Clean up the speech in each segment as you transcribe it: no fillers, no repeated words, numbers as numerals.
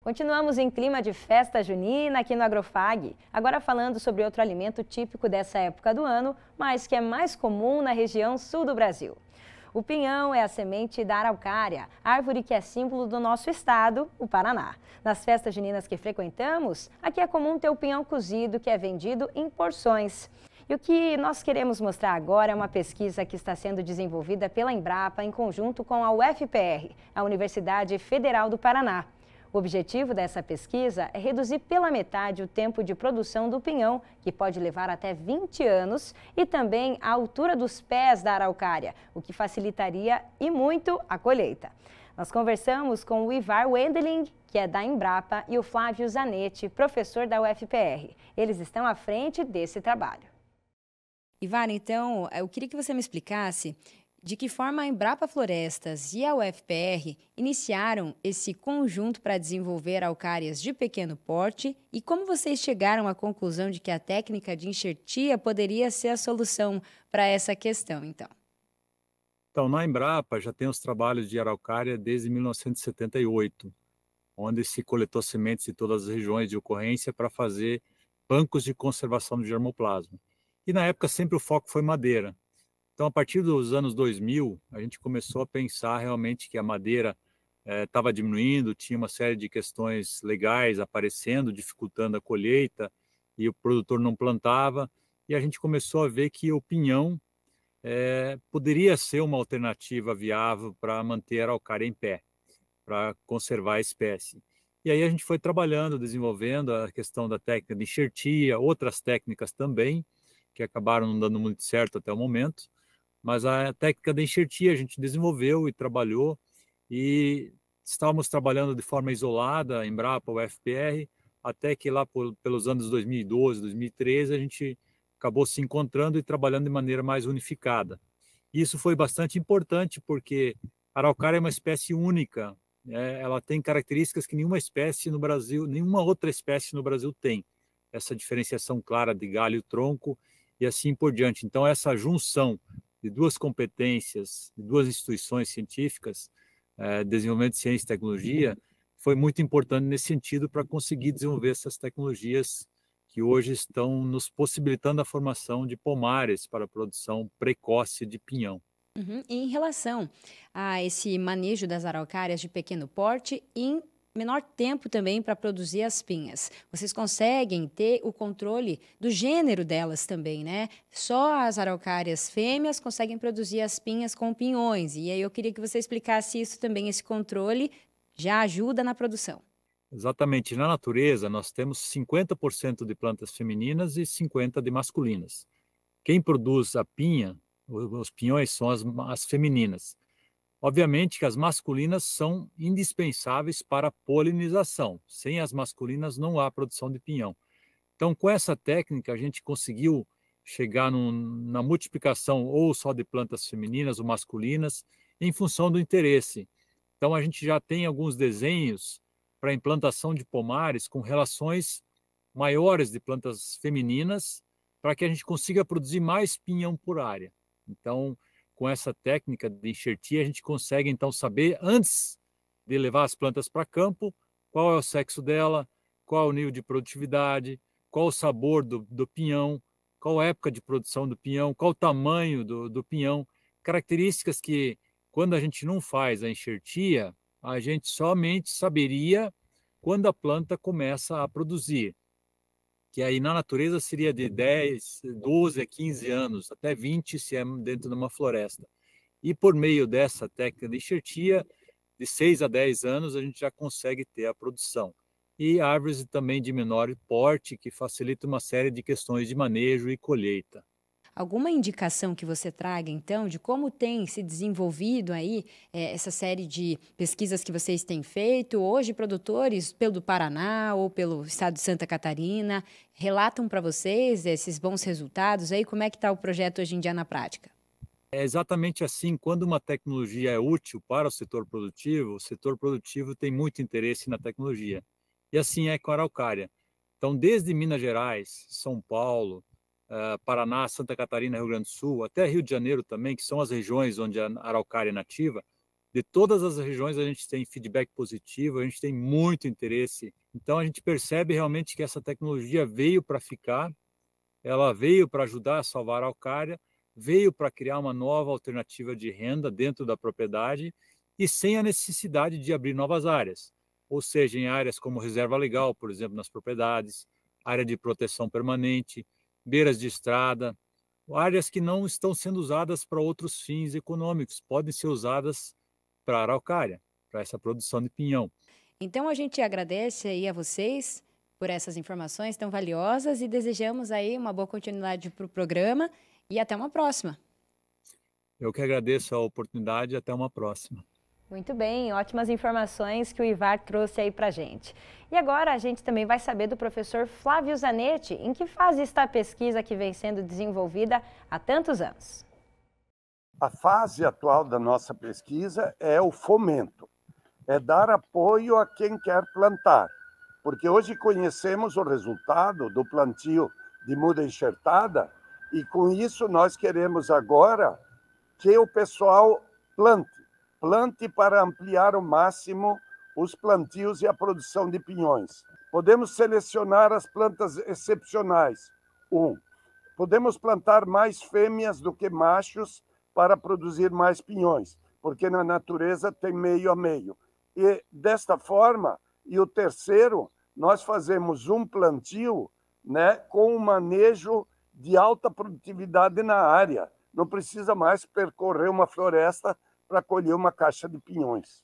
Continuamos em clima de festa junina aqui no Agrofag, agora falando sobre outro alimento típico dessa época do ano, mas que é mais comum na região sul do Brasil. O pinhão é a semente da araucária, árvore que é símbolo do nosso estado, o Paraná. Nas festas juninas que frequentamos, aqui é comum ter o pinhão cozido, que é vendido em porções. E o que nós queremos mostrar agora é uma pesquisa que está sendo desenvolvida pela Embrapa em conjunto com a UFPR, a Universidade Federal do Paraná. O objetivo dessa pesquisa é reduzir pela metade o tempo de produção do pinhão, que pode levar até 20 anos, e também a altura dos pés da araucária, o que facilitaria e muito a colheita. Nós conversamos com o Ivar Wendeling, que é da Embrapa, e o Flávio Zanetti, professor da UFPR. Eles estão à frente desse trabalho. Ivar, então, eu queria que você me explicasse de que forma a Embrapa Florestas e a UFPR iniciaram esse conjunto para desenvolver araucárias de pequeno porte e como vocês chegaram à conclusão de que a técnica de enxertia poderia ser a solução para essa questão, então. Então, na Embrapa já tem os trabalhos de araucária desde 1978, onde se coletou sementes de todas as regiões de ocorrência para fazer bancos de conservação do germoplasma. E na época sempre o foco foi madeira. Então, a partir dos anos 2000, a gente começou a pensar realmente que a madeira estava diminuindo, tinha uma série de questões legais aparecendo, dificultando a colheita, e o produtor não plantava, e a gente começou a ver que o pinhão poderia ser uma alternativa viável para manter a araucária em pé, para conservar a espécie. E aí a gente foi trabalhando, desenvolvendo a questão da técnica de enxertia, outras técnicas também, que acabaram não dando muito certo até o momento, mas a técnica da enxertia a gente desenvolveu e trabalhou, e estávamos trabalhando de forma isolada, a Embrapa, o FPR, até que lá pelos anos 2012, 2013, a gente acabou se encontrando e trabalhando de maneira mais unificada. Isso foi bastante importante porque a araucária é uma espécie única, ela tem características que nenhuma espécie no Brasil, nenhuma outra espécie no Brasil tem, essa diferenciação clara de galho e tronco e assim por diante. Então, essa junção de duas competências, de duas instituições científicas, desenvolvimento de ciência e tecnologia, foi muito importante nesse sentido para conseguir desenvolver essas tecnologias que hoje estão nos possibilitando a formação de pomares para a produção precoce de pinhão. E em relação a esse manejo das araucárias de pequeno porte, em menor tempo também para produzir as pinhas. Vocês conseguem ter o controle do gênero delas também, né? Só as araucárias fêmeas conseguem produzir as pinhas com pinhões. E aí eu queria que você explicasse isso também, esse controle já ajuda na produção. Exatamente. Na natureza, nós temos 50% de plantas femininas e 50% de masculinas. Quem produz a pinha, os pinhões, são as femininas. Obviamente que as masculinas são indispensáveis para a polinização. Sem as masculinas não há produção de pinhão. Então, com essa técnica, a gente conseguiu chegar na multiplicação ou só de plantas femininas ou masculinas, em função do interesse. Então, a gente já tem alguns desenhos para a implantação de pomares com relações maiores de plantas femininas, para que a gente consiga produzir mais pinhão por área. Então, com essa técnica de enxertia, a gente consegue, então, saber, antes de levar as plantas para campo, qual é o sexo dela, qual é o nível de produtividade, qual o sabor do pinhão, qual a época de produção do pinhão, qual o tamanho do pinhão, características que, quando a gente não faz a enxertia, a gente somente saberia quando a planta começa a produzir, que aí na natureza seria de 10, 12 a 15 anos, até 20 se é dentro de uma floresta. E por meio dessa técnica de enxertia, de 6 a 10 anos, a gente já consegue ter a produção. E árvores também de menor porte, que facilita uma série de questões de manejo e colheita. Alguma indicação que você traga, então, de como tem se desenvolvido aí essa série de pesquisas que vocês têm feito? Hoje, produtores pelo Paraná ou pelo estado de Santa Catarina relatam para vocês esses bons resultados aí? Como é que está o projeto hoje em dia na prática? É exatamente assim, quando uma tecnologia é útil para o setor produtivo tem muito interesse na tecnologia. E assim é com a araucária. Então, desde Minas Gerais, São Paulo, Paraná, Santa Catarina, Rio Grande do Sul, até Rio de Janeiro também, que são as regiões onde a araucária é nativa, De todas as regiões a gente tem feedback positivo, a gente tem muito interesse. Então a gente percebe realmente que essa tecnologia veio para ficar, ela veio para ajudar a salvar a araucária, veio para criar uma nova alternativa de renda dentro da propriedade e sem a necessidade de abrir novas áreas, ou seja, em áreas como reserva legal, por exemplo, nas propriedades, área de proteção permanente, beiras de estrada, áreas que não estão sendo usadas para outros fins econômicos, podem ser usadas para a araucária, para essa produção de pinhão. Então a gente agradece aí a vocês por essas informações tão valiosas e desejamos aí uma boa continuidade para o programa e até uma próxima. Eu que agradeço a oportunidade e até uma próxima. Muito bem, ótimas informações que o Ivar trouxe aí para a gente. E agora a gente também vai saber do professor Flávio Zanetti, em que fase está a pesquisa que vem sendo desenvolvida há tantos anos. A fase atual da nossa pesquisa é o fomento, é dar apoio a quem quer plantar, porque hoje conhecemos o resultado do plantio de muda enxertada e com isso nós queremos agora que o pessoal plante para ampliar ao máximo os plantios e a produção de pinhões. Podemos selecionar as plantas excepcionais. Podemos plantar mais fêmeas do que machos para produzir mais pinhões, porque na natureza tem meio a meio. E desta forma, e o terceiro, nós fazemos um plantio, né, com um manejo de alta produtividade na área. Não precisa mais percorrer uma floresta para colher uma caixa de pinhões.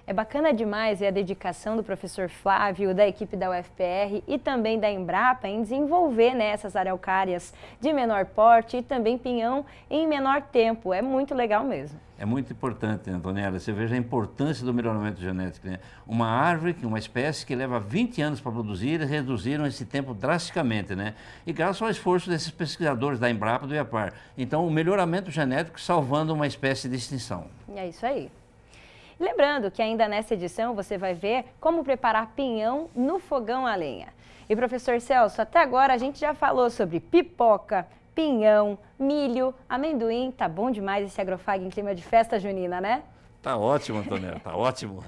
É bacana demais a dedicação do professor Flávio, da equipe da UFPR e também da Embrapa em desenvolver essas araucárias de menor porte e também pinhão em menor tempo. É muito legal mesmo. É muito importante, Antonella, você veja a importância do melhoramento genético, né? Uma árvore, uma espécie que leva 20 anos para produzir, reduziram esse tempo drasticamente, né? E graças ao esforço desses pesquisadores da Embrapa e do IAPAR. Então, o melhoramento genético salvando uma espécie de extinção. É isso aí. Lembrando que ainda nessa edição você vai ver como preparar pinhão no fogão a lenha. E professor Celso, até agora a gente já falou sobre pipoca, pinhão, milho, amendoim. Tá bom demais esse Agrofag em clima de festa junina, né? Tá ótimo, Antonella, tá ótimo.